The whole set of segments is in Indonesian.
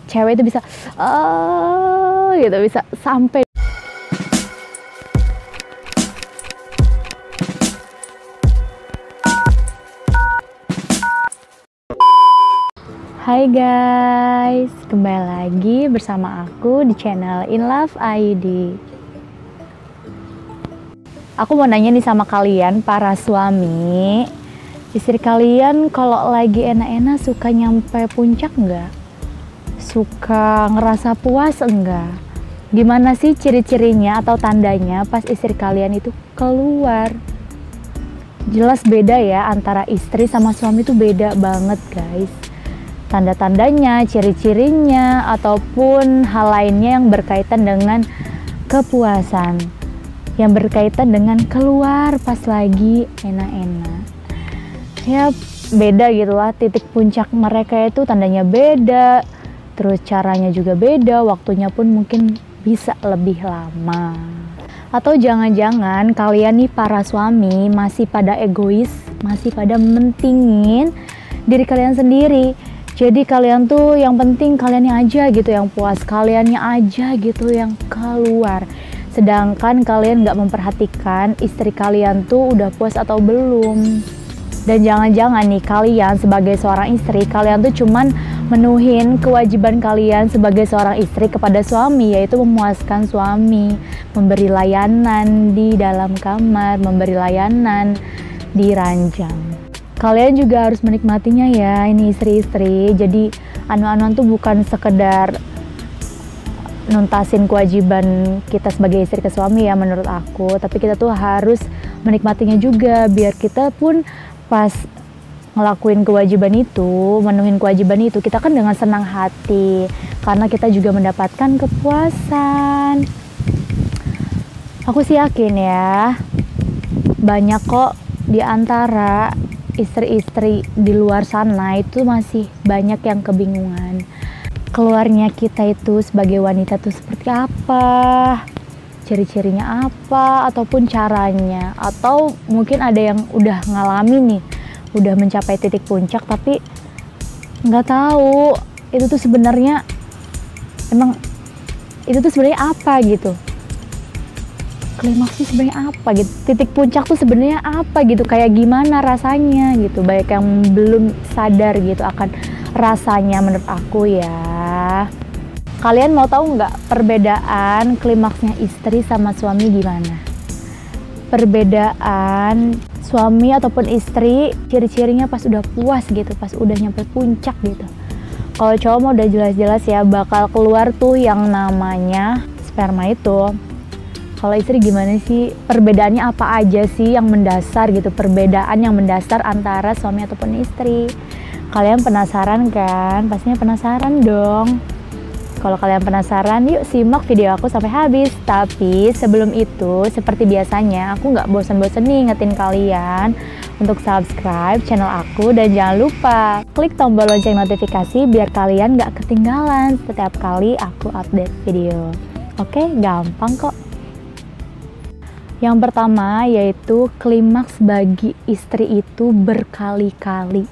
Cewek itu bisa gitu, bisa sampai. Hai guys, kembali lagi bersama aku di channel In Love ID. Aku mau nanya nih sama kalian, para suami, istri kalian kalau lagi enak-enak suka nyampe puncak nggak? Suka ngerasa puas enggak? Gimana sih ciri-cirinya atau tandanya pas istri kalian itu keluar? Jelas beda ya, antara istri sama suami itu beda banget guys. Tanda-tandanya, ciri-cirinya, ataupun hal lainnya yang berkaitan dengan kepuasan, yang berkaitan dengan keluar pas lagi enak-enak. Ya beda gitu lah, titik puncak mereka itu tandanya beda, terus caranya juga beda, waktunya pun mungkin bisa lebih lama. Atau jangan-jangan kalian nih para suami masih pada egois, masih pada mentingin diri kalian sendiri. Jadi kalian tuh yang penting kaliannya aja gitu yang puas, kaliannya aja gitu yang keluar. Sedangkan kalian gak memperhatikan istri kalian tuh udah puas atau belum. Dan jangan-jangan nih kalian sebagai seorang istri, kalian tuh cuman menuhin kewajiban kalian sebagai seorang istri kepada suami, yaitu memuaskan suami, memberi layanan di dalam kamar, memberi layanan di ranjang. Kalian juga harus menikmatinya ya, ini istri-istri. Jadi anu-anuan tuh bukan sekedar nuntasin kewajiban kita sebagai istri ke suami ya menurut aku, tapi kita tuh harus menikmatinya juga biar kita pun pas ngelakuin kewajiban itu, menuhin kewajiban itu, kita kan dengan senang hati karena kita juga mendapatkan kepuasan. Aku sih yakin ya, banyak kok di antara istri-istri di luar sana itu masih banyak yang kebingungan. Keluarnya kita itu sebagai wanita tuh seperti apa? Ciri-cirinya apa? Ataupun caranya? Atau mungkin ada yang udah ngalamin nih, udah mencapai titik puncak tapi nggak tahu itu tuh sebenarnya emang itu tuh sebenarnya apa gitu. Klimaks tuh sebenarnya apa gitu, titik puncak tuh sebenarnya apa gitu, kayak gimana rasanya gitu. Banyak yang belum sadar gitu akan rasanya menurut aku ya. Kalian mau tahu nggak perbedaan klimaksnya istri sama suami gimana? Perbedaan suami ataupun istri, ciri-cirinya pas udah puas gitu, pas udah nyampe puncak gitu. Kalau cowok mau udah jelas-jelas ya bakal keluar tuh yang namanya sperma itu. Kalau istri gimana sih? Perbedaannya apa aja sih yang mendasar gitu? Perbedaan yang mendasar antara suami ataupun istri. Kalian penasaran kan? Pastinya penasaran dong. Kalau kalian penasaran, yuk simak video aku sampai habis. Tapi sebelum itu, seperti biasanya, aku nggak bosan-bosan nih ingetin kalian untuk subscribe channel aku. Dan jangan lupa klik tombol lonceng notifikasi biar kalian nggak ketinggalan setiap kali aku update video. Oke, gampang kok. Yang pertama yaitu klimaks bagi istri itu berkali-kali.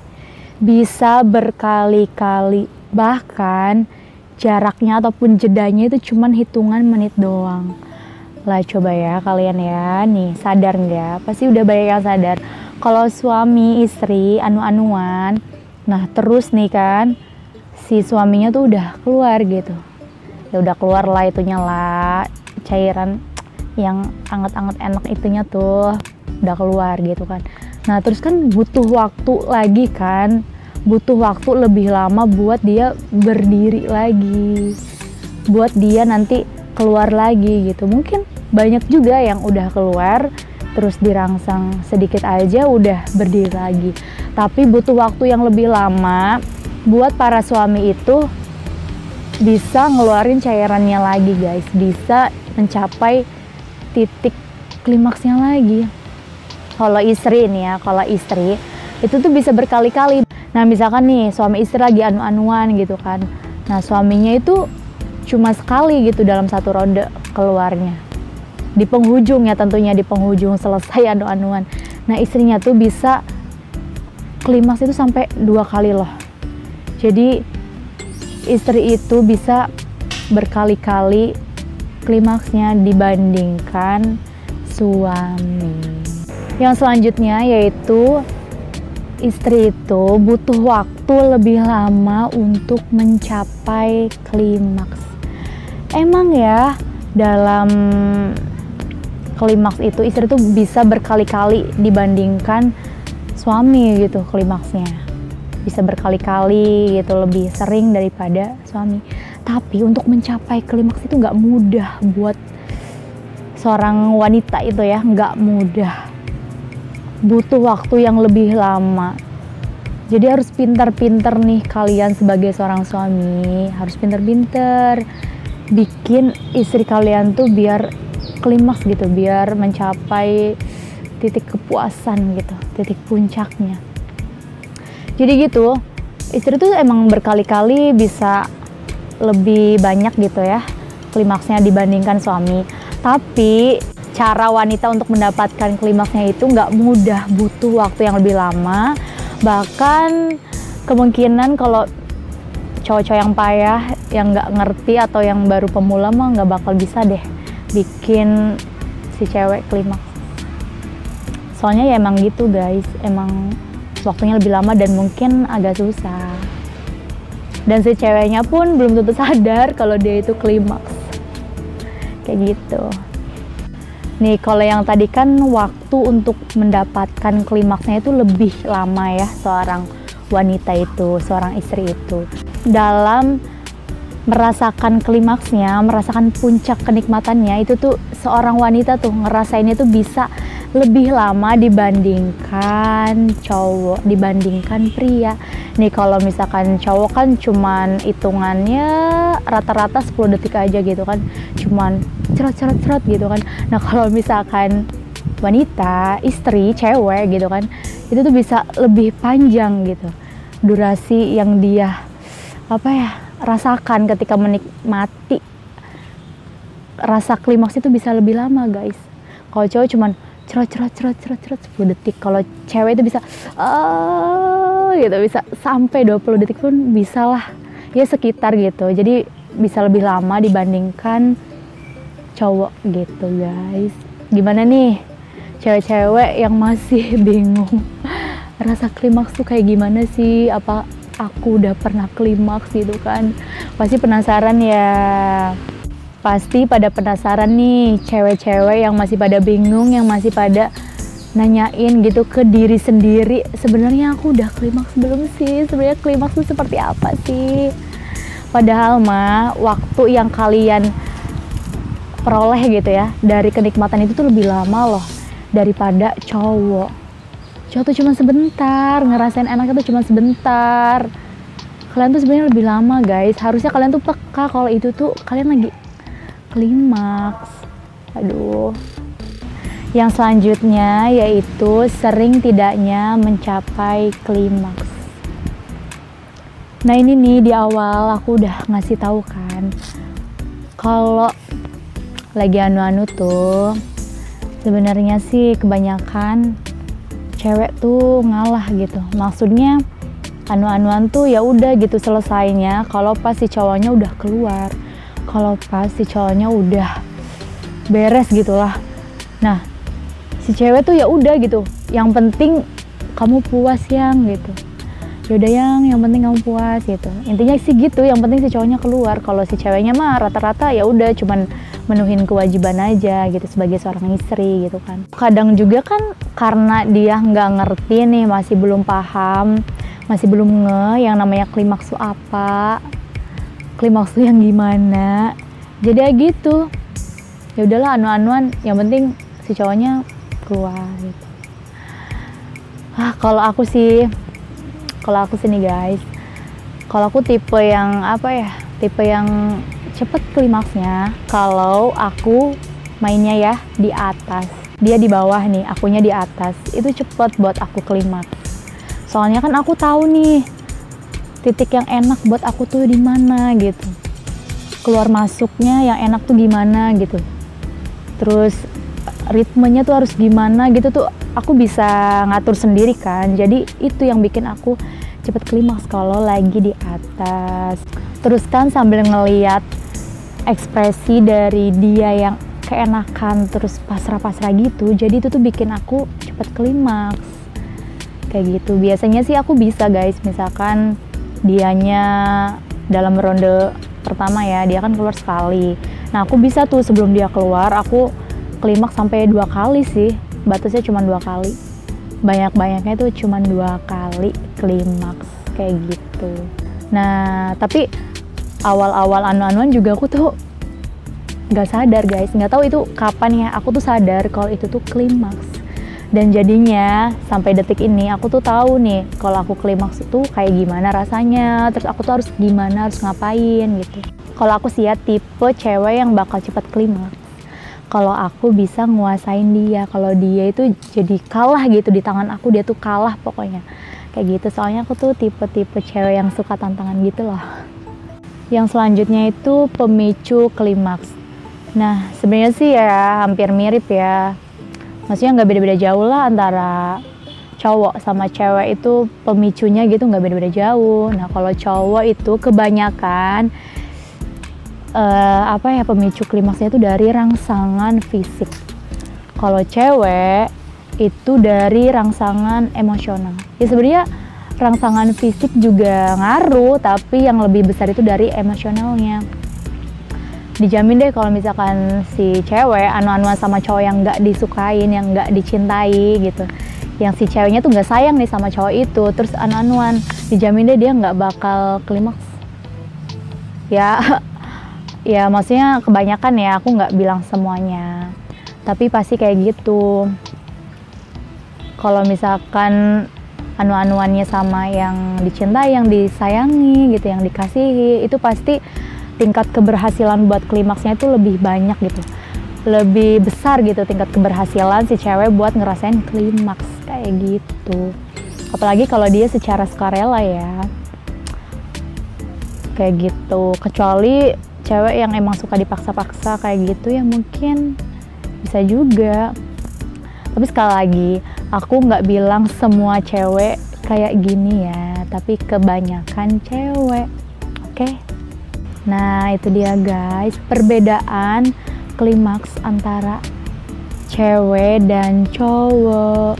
Bisa berkali-kali. Bahkan jaraknya ataupun jedanya itu cuman hitungan menit doang. Lah coba ya kalian ya, nih sadar nggak? Pasti udah banyak yang sadar. Kalau suami istri anu-anuan, nah terus nih kan si suaminya tuh udah keluar gitu. Ya udah keluar lah itunya lah, cairan yang anget-anget enak itunya tuh udah keluar gitu kan. Nah terus kan butuh waktu lagi kan, butuh waktu lebih lama buat dia berdiri lagi, buat dia nanti keluar lagi gitu. Mungkin banyak juga yang udah keluar terus dirangsang sedikit aja udah berdiri lagi, tapi butuh waktu yang lebih lama buat para suami itu bisa ngeluarin cairannya lagi guys, bisa mencapai titik klimaksnya lagi. Kalau istri nih ya, kalau istri itu tuh bisa berkali-kali. Nah misalkan nih suami istri lagi anu-anuan gitu kan, nah suaminya itu cuma sekali gitu dalam satu ronde keluarnya, di penghujung ya tentunya, di penghujung selesai anu-anuan. Nah istrinya tuh bisa klimaks itu sampai 2 kali loh. Jadi istri itu bisa berkali-kali klimaksnya dibandingkan suami. Yang selanjutnya yaitu istri itu butuh waktu lebih lama untuk mencapai klimaks. Emang ya, dalam klimaks itu istri tuh bisa berkali-kali dibandingkan suami gitu klimaksnya. Bisa berkali-kali gitu, lebih sering daripada suami. Tapi untuk mencapai klimaks itu nggak mudah buat seorang wanita itu ya, nggak mudah. Butuh waktu yang lebih lama. Jadi harus pintar-pintar nih kalian sebagai seorang suami, harus pintar-pintar bikin istri kalian tuh biar klimaks gitu, biar mencapai titik kepuasan gitu, titik puncaknya. Jadi gitu, istri tuh emang berkali-kali bisa lebih banyak gitu ya klimaksnya dibandingkan suami. Tapi cara wanita untuk mendapatkan klimaksnya itu nggak mudah, butuh waktu yang lebih lama. Bahkan kemungkinan kalau cowok-cowok yang payah, yang nggak ngerti atau yang baru pemula mah nggak bakal bisa deh bikin si cewek klimaks. Soalnya ya emang gitu guys, emang waktunya lebih lama dan mungkin agak susah. Dan si ceweknya pun belum tentu sadar kalau dia itu klimaks. Kayak gitu. Nih kalau yang tadi kan waktu untuk mendapatkan klimaksnya itu lebih lama ya seorang wanita itu, seorang istri itu. Dalam merasakan klimaksnya, merasakan puncak kenikmatannya itu tuh seorang wanita tuh ngerasainnya tuh bisa lebih lama dibandingkan cowok, dibandingkan pria. Nih kalau misalkan cowok kan cuman hitungannya rata-rata 10 detik aja gitu kan, cuman cerot gitu kan. Nah kalau misalkan wanita, istri, cewek gitu kan, itu tuh bisa lebih panjang gitu durasi yang dia rasakan ketika menikmati rasa klimaks itu bisa lebih lama guys. Kalau cowok cuman cerot 10 detik. Kalau cewek itu bisa gitu, bisa sampai 20 detik pun bisa lah ya, sekitar gitu. Jadi bisa lebih lama dibandingkan cowok gitu guys. Gimana nih cewek-cewek yang masih bingung rasa klimaks tuh kayak gimana sih, apa aku udah pernah klimaks gitu kan? Pasti penasaran ya. Pasti pada penasaran nih cewek-cewek yang masih pada bingung, yang masih pada nanyain gitu ke diri sendiri, sebenarnya aku udah klimaks belum sih? Sebenarnya klimaks itu seperti apa sih? Padahal mah waktu yang kalian peroleh gitu ya dari kenikmatan itu tuh lebih lama loh daripada cowok. Cowok tuh cuma sebentar, ngerasain enaknya tuh cuma sebentar. Kalian tuh sebenarnya lebih lama guys. Harusnya kalian tuh peka kalau itu tuh kalian lagi klimaks. Aduh. Yang selanjutnya yaitu sering tidaknya mencapai klimaks. Nah ini nih di awal aku udah ngasih tahu kan, kalau lagi anu-anu tuh sebenarnya sih kebanyakan cewek tuh ngalah gitu. Maksudnya anu-anuan tuh ya udah gitu selesainya kalau pas si cowoknya udah keluar, kalau pas si cowoknya udah beres gitulah. Nah si cewek tuh ya udah gitu, yang penting kamu puas yang gitu. Yaudah yang penting kamu puas gitu. Intinya sih gitu, yang penting si cowoknya keluar. Kalau si ceweknya mah rata-rata ya udah cuman menuhin kewajiban aja gitu sebagai seorang istri gitu kan. Kadang juga kan karena dia nggak ngerti nih, masih belum paham, masih belum yang namanya klimaks tuh apa, klimaks tuh yang gimana. Jadi ya gitu, ya udahlah anu-anuan, yang penting si cowoknya keluar gitu. Kalau aku sih nih guys, kalau aku tipe yang tipe yang cepet klimaksnya. Kalau aku mainnya ya di atas, dia di bawah nih, akunya di atas, itu cepet buat aku klimaks. Soalnya kan aku tahu nih titik yang enak buat aku tuh di mana gitu, keluar masuknya yang enak tuh gimana gitu, terus ritmenya tuh harus gimana gitu tuh aku bisa ngatur sendiri kan. Jadi itu yang bikin aku cepet klimaks kalau lagi di atas. Terus kan sambil ngeliat ekspresi dari dia yang keenakan terus pasrah-pasrah gitu, jadi itu tuh bikin aku cepet klimaks kayak gitu. Biasanya sih aku bisa guys, misalkan dianya dalam ronde pertama ya, dia kan keluar sekali, nah aku bisa tuh sebelum dia keluar aku klimaks sampai 2 kali sih, batasnya cuma 2 kali, banyak-banyaknya tuh cuma 2 kali klimaks kayak gitu. Nah tapi awal-awal anu-anuan juga aku tuh nggak sadar guys, nggak tahu itu kapan ya aku tuh sadar kalau itu tuh klimaks. Dan jadinya sampai detik ini aku tuh tahu nih kalau aku klimaks itu kayak gimana rasanya, terus aku tuh harus gimana, harus ngapain gitu. Kalau aku sih ya tipe cewek yang bakal cepat klimaks kalau aku bisa nguasain dia, kalau dia itu jadi kalah gitu di tangan aku, dia tuh kalah pokoknya kayak gitu. Soalnya aku tuh tipe-tipe cewek yang suka tantangan gitu loh. Yang selanjutnya itu pemicu klimaks. Nah sebenarnya sih ya hampir mirip ya, maksudnya nggak beda-beda jauh lah antara cowok sama cewek itu pemicunya gitu, nggak beda-beda jauh. Nah kalau cowok itu kebanyakan pemicu klimaksnya itu dari rangsangan fisik. Kalau cewek itu dari rangsangan emosional. Ya sebenarnya rangsangan fisik juga ngaruh, tapi yang lebih besar itu dari emosionalnya. Dijamin deh kalau misalkan si cewek anu-anuan sama cowok yang nggak disukain, yang nggak dicintai gitu, yang si ceweknya tuh nggak sayang nih sama cowok itu, terus anu-anuan, dijamin deh dia nggak bakal klimaks. Ya, ya maksudnya kebanyakan ya, aku nggak bilang semuanya, tapi pasti kayak gitu. Kalau misalkan anu-anuannya sama yang dicintai, yang disayangi gitu, yang dikasihi, itu pasti tingkat keberhasilan buat klimaksnya itu lebih banyak gitu, lebih besar gitu tingkat keberhasilan si cewek buat ngerasain klimaks kayak gitu. Apalagi kalau dia secara sukarela ya kayak gitu. Kecuali cewek yang emang suka dipaksa-paksa kayak gitu ya mungkin bisa juga. Tapi sekali lagi aku nggak bilang semua cewek kayak gini ya, tapi kebanyakan cewek. Oke? Nah itu dia guys, perbedaan klimaks antara cewek dan cowok.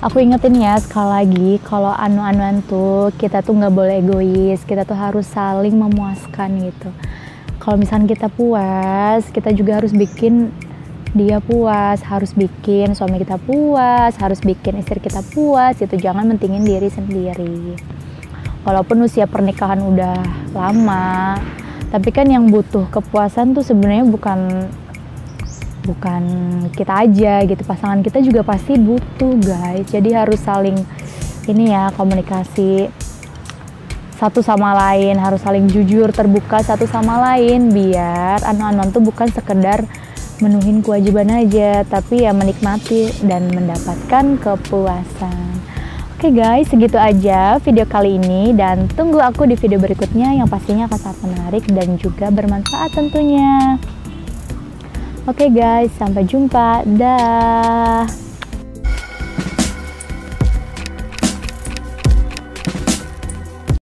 Aku ingetin ya sekali lagi, kalau anu-anuan tuh kita tuh nggak boleh egois, kita tuh harus saling memuaskan gitu. Kalau misalnya kita puas, kita juga harus bikin dia puas, harus bikin suami kita puas, harus bikin istri kita puas gitu. Jangan mentingin diri sendiri. Walaupun usia pernikahan udah lama, tapi kan yang butuh kepuasan tuh sebenarnya bukan kita aja gitu, pasangan kita juga pasti butuh guys. Jadi harus saling ini ya, komunikasi satu sama lain, harus saling jujur, terbuka satu sama lain, biar anu-anuan tuh bukan sekedar menuhin kewajiban aja, tapi ya menikmati dan mendapatkan kepuasan. Oke guys, segitu aja video kali ini, dan tunggu aku di video berikutnya yang pastinya akan sangat menarik dan juga bermanfaat tentunya. Oke guys, sampai jumpa. Dah.